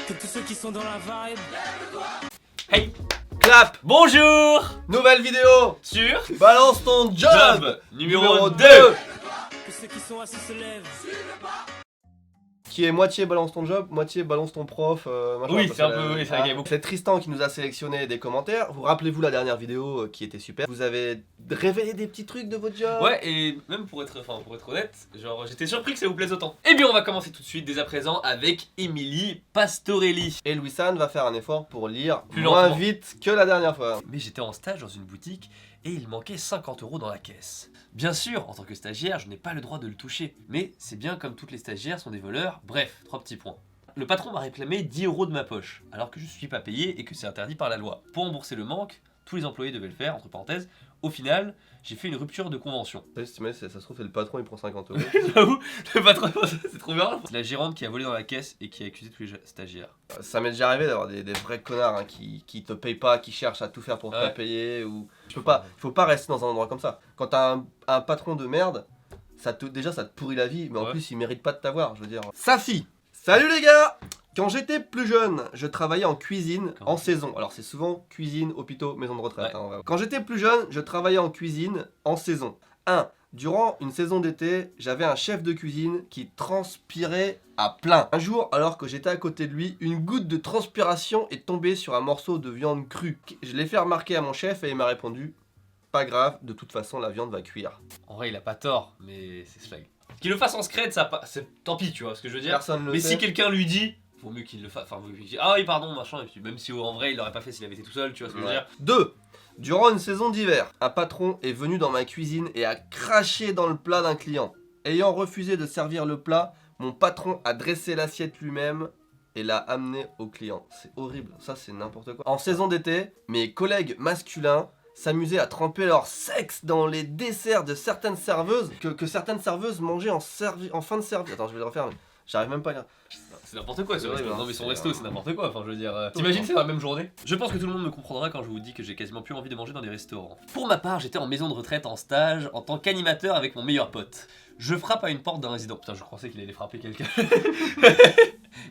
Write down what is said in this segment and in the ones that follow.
Que tous ceux qui sont dans la vibe. Hey, Clap. bonjour. Nouvelle vidéo Sur Balance ton job numéro 2. Que ceux qui sont assis se lèvent. Qui est moitié balance ton job, moitié balance ton prof, machin, Oui, parce c'est un que peu, oui, c'est vrai qu'il y a beaucoup. C'est Tristan qui nous a sélectionné des commentaires. Vous rappelez-vous la dernière vidéo qui était super. Vous avez révélé des petits trucs de votre job. Ouais, et même pour être honnête, genre j'étais surpris que ça vous plaise autant. Eh bien, on va commencer tout de suite dès à présent avec Émilie Pastorelli. Et Louis-San va faire un effort pour lire Plus moins lentement. vite que la dernière fois. Mais j'étais en stage dans une boutique et il manquait 50 € dans la caisse. Bien sûr, en tant que stagiaire, je n'ai pas le droit de le toucher. Mais c'est bien comme toutes les stagiaires sont des voleurs. Bref, 3 petits points. Le patron m'a réclamé 10 € de ma poche, alors que je suis pas payé et que c'est interdit par la loi. Pour rembourser le manque, tous les employés devaient le faire, entre parenthèses. Au final, j'ai fait une rupture de convention. Ça se trouve, c'est le patron, il prend 50 euros. J'avoue, le patron, c'est trop bien. C'est la gérante qui a volé dans la caisse et qui a accusé tous les stagiaires. Ça m'est déjà arrivé d'avoir des vrais connards hein, qui te payent pas, qui cherchent à tout faire pour te Ouais. pas payer. Ou... Il faut pas rester dans un endroit comme ça. Quand t'as un patron de merde, déjà ça te pourrit la vie, mais en Ouais. plus il mérite pas de t'avoir, je veux dire. Safi. Salut les gars. Quand j'étais plus jeune, je travaillais en cuisine en saison. Alors c'est souvent cuisine, hôpitaux, maison de retraite. Ouais. Hein. Quand j'étais plus jeune, je travaillais en cuisine en saison. 1. Durant une saison d'été, j'avais un chef de cuisine qui transpirait à plein. Un jour, alors que j'étais à côté de lui, une goutte de transpiration est tombée sur un morceau de viande crue. Je l'ai fait remarquer à mon chef et il m'a répondu « Pas grave, de toute façon la viande va cuire. En vrai, il a pas tort, mais c'est slag. Qu'il le fasse en scred, tant pis, tu vois ce que je veux » dire. Personne le Mais sait. si quelqu'un lui dit, vaut mieux qu'il le fasse. Enfin, vaut mieux qu'il dise, ah oui, pardon, machin, et puis même si en vrai il l'aurait pas fait s'il avait été tout seul, tu vois ce que je veux dire. 2. Durant une saison d'hiver, un patron est venu dans ma cuisine et a craché dans le plat d'un client. Ayant refusé de servir le plat, mon patron a dressé l'assiette lui-même et l'a amené au client. C'est horrible, ça c'est n'importe quoi. En saison d'été, mes collègues masculins s'amusaient à tremper leur sexe dans les desserts de certaines serveuses que certaines serveuses mangeaient en fin de service. Attends, je vais le refaire, mais j'arrive même pas à lire. C'est n'importe quoi ce C'est resto. horrible, Non, hein, mais son c'est- resto, c'est n'importe quoi. Enfin, je veux dire, t'imagines, c'est dans la même journée. Je pense que tout le monde me comprendra quand je vous dis que j'ai quasiment plus envie de manger dans des restaurants. Pour ma part, j'étais en maison de retraite en stage en tant qu'animateur avec mon meilleur pote. Je frappe à une porte d'un résident. Putain, je pensais qu'il allait frapper quelqu'un.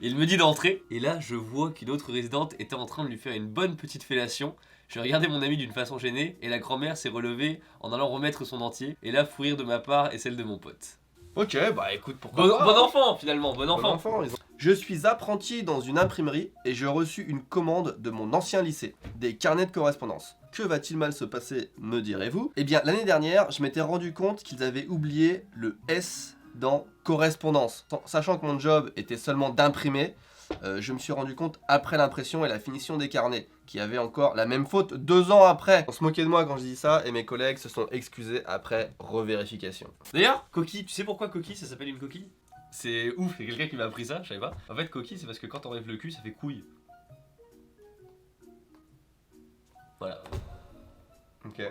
Il me dit d'entrer, et là, je vois qu'une autre résidente était en train de lui faire une bonne petite fellation. Je regardais mon ami d'une façon gênée, et la grand-mère s'est relevée en allant remettre son dentier, et là, fou rire de ma part et celle de mon pote. Ok, bah écoute, pourquoi Bon, pas, bon hein. enfant, finalement, bon enfant. Je suis apprenti dans une imprimerie et je reçus une commande de mon ancien lycée, des carnets de correspondance. Que va-t-il mal se passer, me direz-vous? Eh bien, l'année dernière, je m'étais rendu compte qu'ils avaient oublié le S dans correspondance. Sachant que mon job était seulement d'imprimer, je me suis rendu compte après l'impression et la finition des carnets, qui avaient encore la même faute 2 ans après. On se moquait de moi quand je dis ça et mes collègues se sont excusés après revérification. D'ailleurs, coquille, tu sais pourquoi coquille ça s'appelle une coquille? C'est ouf, il y a quelqu'un qui m'a appris ça, je savais pas. En fait, coquille, c'est parce que quand on enlève le cul, ça fait couille. Voilà. Ok.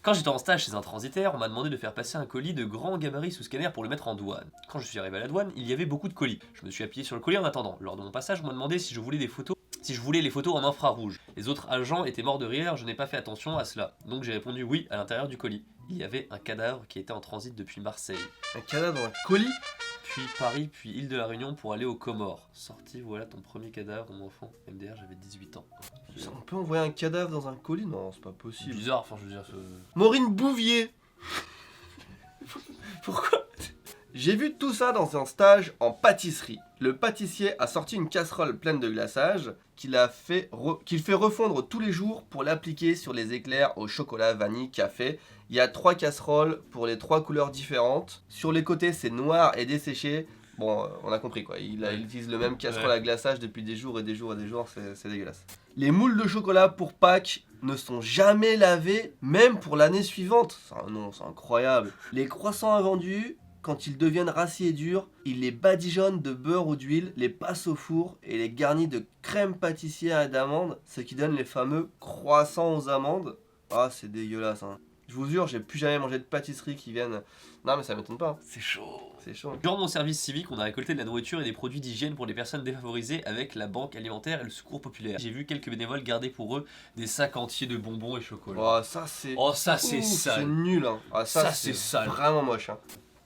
Quand j'étais en stage chez un transitaire, on m'a demandé de faire passer un colis de grand gabarit sous scanner pour le mettre en douane. Quand je suis arrivé à la douane, il y avait beaucoup de colis. Je me suis appuyé sur le colis en attendant. Lors de mon passage, on m'a demandé si je voulais des photos. Si je voulais les photos en infrarouge. Les autres agents étaient morts de rire, je n'ai pas fait attention à cela. Donc j'ai répondu oui à l'intérieur du colis. Il y avait un cadavre qui était en transit depuis Marseille. Un cadavre dans un colis? Puis Paris, puis île de la Réunion pour aller aux Comores. Sorti, voilà ton premier cadavre, mon enfant. MDR, j'avais 18 ans. On peut envoyer un cadavre dans un colis? Non, c'est pas C'est possible. bizarre, enfin je veux dire... Maureen Bouvier. Pourquoi? J'ai vu tout ça dans un stage en pâtisserie. Le pâtissier a sorti une casserole pleine de glaçage qu'il fait refondre tous les jours pour l'appliquer sur les éclairs au chocolat, vanille, café. Il y a 3 casseroles pour les 3 couleurs différentes. Sur les côtés, c'est noir et desséché. Bon, on a compris quoi. Il utilise le même casserole à glaçage depuis des jours et des jours et des jours. C'est dégueulasse. Les moules de chocolat pour Pâques ne sont jamais lavés, même pour l'année suivante. C'est incroyable. Les croissants invendus, quand ils deviennent rassis et durs, il les badigeonne de beurre ou d'huile, les passe au four et les garnit de crème pâtissière et d'amandes, ce qui donne les fameux croissants aux amandes. Ah, c'est dégueulasse, hein. Je vous jure, j'ai plus jamais mangé de pâtisserie qui viennent... Non, mais ça m'étonne pas. C'est chaud. C'est chaud. Durant mon service civique, on a récolté de la nourriture et des produits d'hygiène pour les personnes défavorisées avec la banque alimentaire et le secours populaire. J'ai vu quelques bénévoles garder pour eux des sacs entiers de bonbons et chocolat. Oh, ça c'est... Oh, ça c'est Ouh, c'est sale. nul, hein. Ah, Ça, c'est sale. Vraiment moche, hein.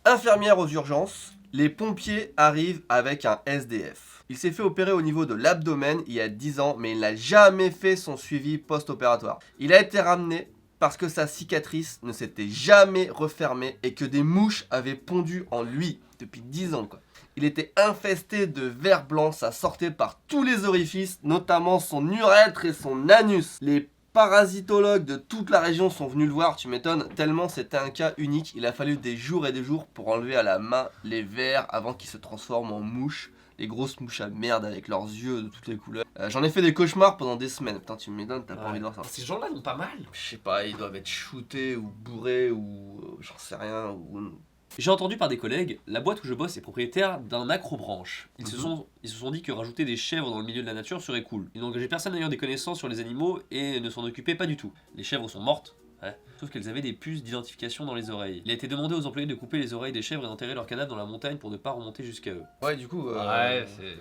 Infirmière aux urgences, Les pompiers arrivent avec un SDF. Il s'est fait opérer au niveau de l'abdomen il y a 10 ans, mais il n'a jamais fait son suivi post-opératoire. Il a été ramené parce que sa cicatrice ne s'était jamais refermée et que des mouches avaient pondu en lui depuis 10 ans, quoi. Il était infesté de vers blancs, ça sortait par tous les orifices, notamment son urètre et son anus. Les parasitologues de toute la région sont venus le voir, tu m'étonnes, tellement c'était un cas unique. Il a fallu des jours et des jours pour enlever à la main les vers avant qu'ils se transforment en mouches. Les grosses mouches à merde avec leurs yeux de toutes les couleurs. J'en ai fait des cauchemars pendant des semaines. Putain, tu m'étonnes, t'as pas envie de voir ça. Ces gens-là n'ont pas mal. Je sais pas, ils doivent être shootés ou bourrés ou j'en sais rien. Ou... J'ai entendu par des collègues, la boîte où je bosse est propriétaire d'un acrobranche. Ils se sont dit que rajouter des chèvres dans le milieu de la nature serait cool. Ils n'ont engagé personne ayant des connaissances sur les animaux et ne s'en occupaient pas du tout. Les chèvres sont mortes, ouais, sauf qu'elles avaient des puces d'identification dans les oreilles. Il a été demandé aux employés de couper les oreilles des chèvres et d'enterrer leurs cadavres dans la montagne pour ne pas remonter jusqu'à eux. Ouais, du coup,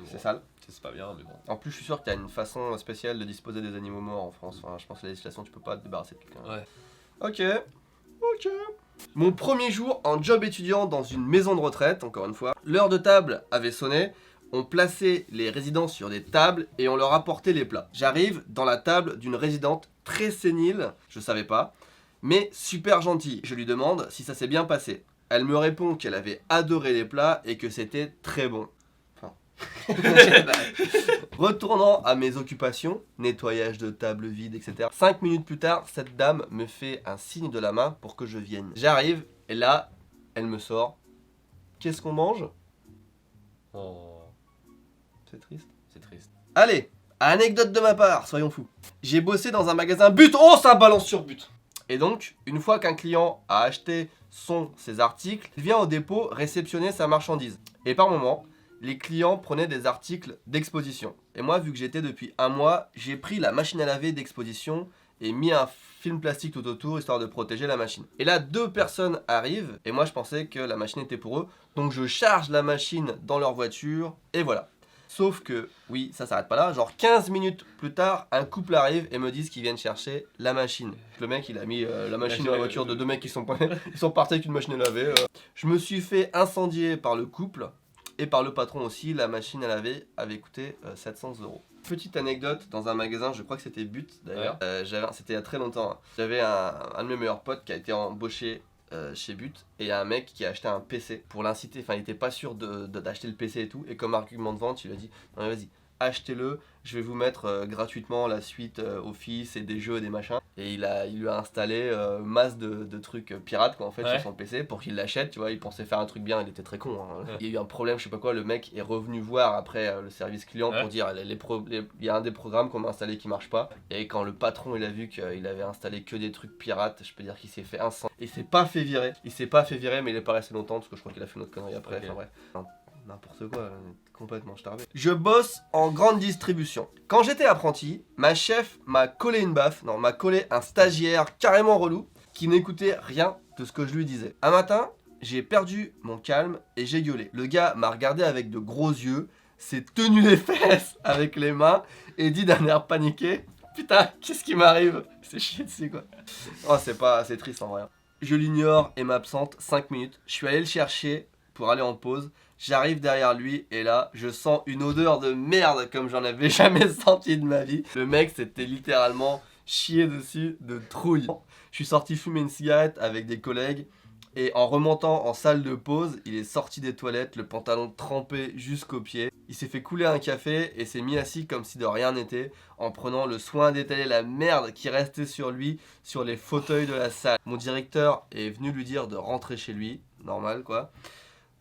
c'est sale. C'est pas bien, mais bon. En plus, je suis sûr qu'il y a une façon spéciale de disposer des animaux morts en France. Enfin, je pense que la législation, tu peux pas te débarrasser de quelqu'un. Ouais. Ok. Mon premier jour en job étudiant dans une maison de retraite, encore une fois, l'heure de table avait sonné, on plaçait les résidents sur des tables et on leur apportait les plats. J'arrive dans la table d'une résidente très sénile, je savais pas, mais super gentille. Je lui demande si ça s'est bien passé. Elle me répond qu'elle avait adoré les plats et que c'était très bon. Retournant à mes occupations, nettoyage de table vide, etc. 5 minutes plus tard, cette dame me fait un signe de la main pour que je vienne. J'arrive et là, elle me sort. Qu'est-ce qu'on mange? Oh, c'est triste. c'est triste. Allez, anecdote de ma part, soyons fous. J'ai bossé dans un magasin but. Oh, ça balance sur but. Et donc, une fois qu'un client a acheté ses articles, il vient au dépôt réceptionner sa marchandise. Et par moment, les clients prenaient des articles d'exposition. Et moi, vu que j'étais depuis un mois, j'ai pris la machine à laver d'exposition et mis un film plastique tout autour, histoire de protéger la machine. Et là, 2 personnes arrivent, et moi je pensais que la machine était pour eux. Donc je charge la machine dans leur voiture, et voilà. Sauf que, oui, ça s'arrête pas là. Genre 15 minutes plus tard, un couple arrive et me disent qu'ils viennent chercher la machine. Le mec, il a mis la machine dans la voiture de 2 mecs qui sont partis avec une machine à laver. Je me suis fait incendier par le couple. Et par le patron aussi, la machine à laver avait coûté 700 €. Petite anecdote, dans un magasin, je crois que c'était But d'ailleurs, c'était il y a très longtemps, hein. J'avais un de mes meilleurs potes qui a été embauché chez But, et il y a un mec qui a acheté un PC pour l'inciter, enfin il était pas sûr d'acheter le PC et tout, et comme argument de vente, il a dit non mais vas-y, achetez-le, je vais vous mettre gratuitement la suite Office et des jeux et des machins. Et il lui a installé masse de trucs pirates quoi, en fait, sur son PC pour qu'il l'achète, tu vois. Il pensait faire un truc bien, il était très con, hein. Il y a eu un problème, je sais pas quoi, le mec est revenu voir après le service client pour dire il y a un des programmes qu'on m'a installé qui marche pas. Et quand le patron il a vu qu'il avait installé que des trucs pirates, je peux dire qu'il s'est fait incendie. Il s'est pas fait virer, mais il est pas resté longtemps parce que je crois qu'il a fait une autre connerie après, enfin bref. N'importe quoi, complètement starbé. Je bosse en grande distribution. Quand j'étais apprenti, ma chef m'a collé une baffe, m'a collé un stagiaire carrément relou qui n'écoutait rien de ce que je lui disais. Un matin, j'ai perdu mon calme et j'ai gueulé. Le gars m'a regardé avec de gros yeux, s'est tenu les fesses avec les mains et dit d'un air paniqué: putain, qu'est-ce qui m'arrive? C'est chier dessus quoi. Oh, c'est triste en vrai. Je l'ignore et m'absente 5 minutes. Je suis allé le chercher pour aller en pause. J'arrive derrière lui et là, je sens une odeur de merde comme j'en avais jamais senti de ma vie. Le mec s'était littéralement chié dessus de trouille. Je suis sorti fumer une cigarette avec des collègues et en remontant en salle de pause, il est sorti des toilettes, le pantalon trempé jusqu'aux pieds. Il s'est fait couler un café et s'est mis assis comme si de rien n'était en prenant le soin d'étaler la merde qui restait sur lui sur les fauteuils de la salle. Mon directeur est venu lui dire de rentrer chez lui, normal quoi.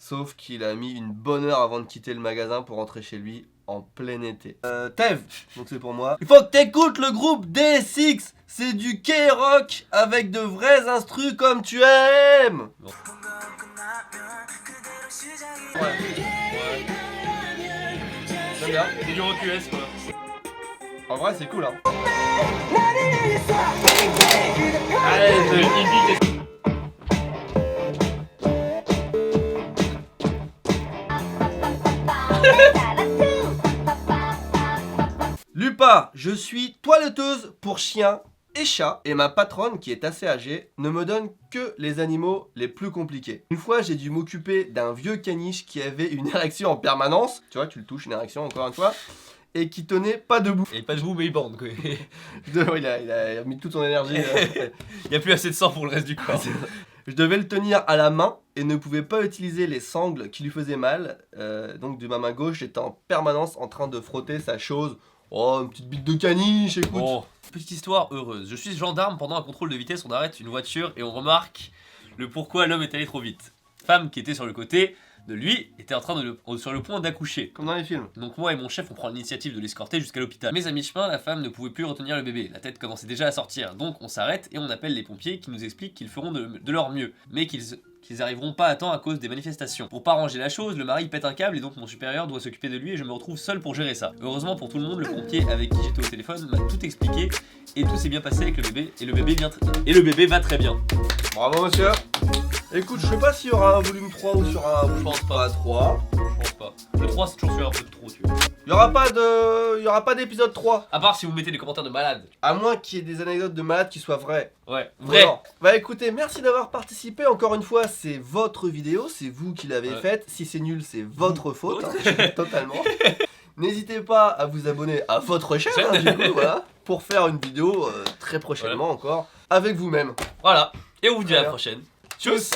Sauf qu'il a mis une bonne heure avant de quitter le magasin pour rentrer chez lui en plein été. Tev, donc c'est pour moi. Il faut que t'écoutes le groupe DSX. C'est du K-Rock avec de vrais instrus comme tu aimes. Bon. Ouais. J'aime bien. C'est du rock US quoi. En vrai c'est cool hein. Allez, c'est indie. Lupa, je suis toiletteuse pour chiens et chat, et ma patronne, qui est assez âgée, ne me donne que les animaux les plus compliqués. Une fois, j'ai dû m'occuper d'un vieux caniche qui avait une érection en permanence. Tu vois, tu le touches, une érection encore une fois. Et qui tenait pas debout. Et pas debout, mais il bande, quoi. Il a mis toute son énergie. Il y a plus assez de sang pour le reste du corps. Je devais le tenir à la main et ne pouvais pas utiliser les sangles qui lui faisaient mal. Donc de ma main gauche, j'étais en permanence en train de frotter sa chose. Oh, une petite bite de caniche, écoute. Bon, petite histoire heureuse. Je suis gendarme, pendant un contrôle de vitesse, on arrête une voiture et on remarque le pourquoi l'homme est allé trop vite. Femme qui était sur le côté de lui était en train sur le point d'accoucher. Comme dans les films. Donc moi et mon chef on prend l'initiative de l'escorter jusqu'à l'hôpital. Mais à mi-chemin, la femme ne pouvait plus retenir le bébé, la tête commençait déjà à sortir. Donc on s'arrête et on appelle les pompiers qui nous expliquent qu'ils feront de leur mieux, mais qu'ils arriveront pas à temps à cause des manifestations. Pour pas arranger la chose, le mari pète un câble et donc mon supérieur doit s'occuper de lui et je me retrouve seul pour gérer ça. Heureusement pour tout le monde, le pompier avec qui j'étais au téléphone m'a tout expliqué et tout s'est bien passé avec le bébé et le bébé va très bien. Bravo monsieur. Écoute, je sais pas s'il y aura un volume 3 ou sur un volume Je pense pas. 3. Je pense pas. Le 3 c'est toujours sur un peu de trop, tu vois. Il y aura pas d'épisode 3. À part si vous mettez des commentaires de malades. À moins qu'il y ait des anecdotes de malades qui soient vraies. Ouais, vrai. Non. Bah écoutez, merci d'avoir participé. Encore une fois, c'est votre vidéo, c'est vous qui l'avez faite. Si c'est nul, c'est votre faute, hein, totalement. N'hésitez pas à vous abonner à votre chaîne, hein, du coup, voilà, pour faire une vidéo très prochainement encore avec vous-même. Voilà. Et on vous dit à la Voilà. prochaine. Tchuss.